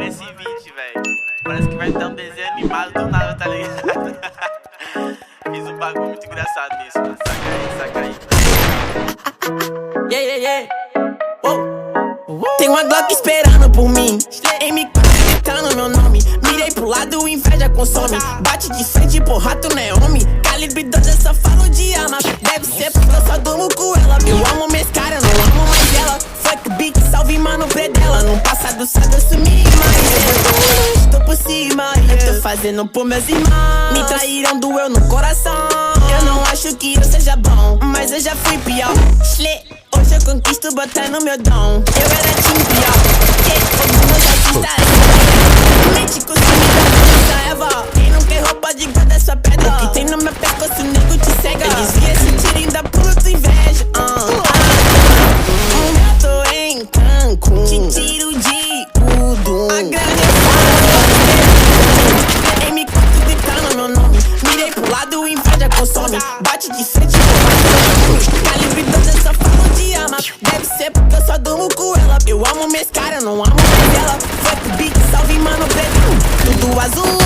Olha esse vídeo, velho. Parece que vai dar um desenho animado do nada, tá ligado? Fiz um bagulho muito engraçado nisso, mano. Saca aí. Yeah, yeah, yeah. Tem uma Glock esperando por mim, M4 gritando meu nome. Mirei pro lado, inveja consome. Bate de frente, porra, tu não é homem. Calibre 12, eu só falo de arma. Deve ser porque eu só durmo com ela. Eu amo minhas caras, não amo mais ela. Fuck beat, salve mano predela. No passado só eu sumi, mas estou por cima, eu tô fazendo por meus irmãos. Me traíram, doeu no coração. Eu não acho que eu seja bom, mas eu já fui pior. Hoje eu conquisto botando meu dom. Eu era time pior, fogo nos artistas. Mente consumida, essa Eva. Quem não quer roupa de guarda sua pedra. O que tem no meu pescoço, nego te cega. Eu desvia esse tiro, ainda pulo tua inveja. Eu tô em Cancún, te tiro de tudo. M4 gritando meu nome. Mirei pro lado, inveja consome. Bate de frente, calibre 12, eu só falo de arma. Deve ser porque eu só durmo com ela. Eu amo minhas caras, não amo mais ela. Fuck beat, salve mano preto, tudo azul.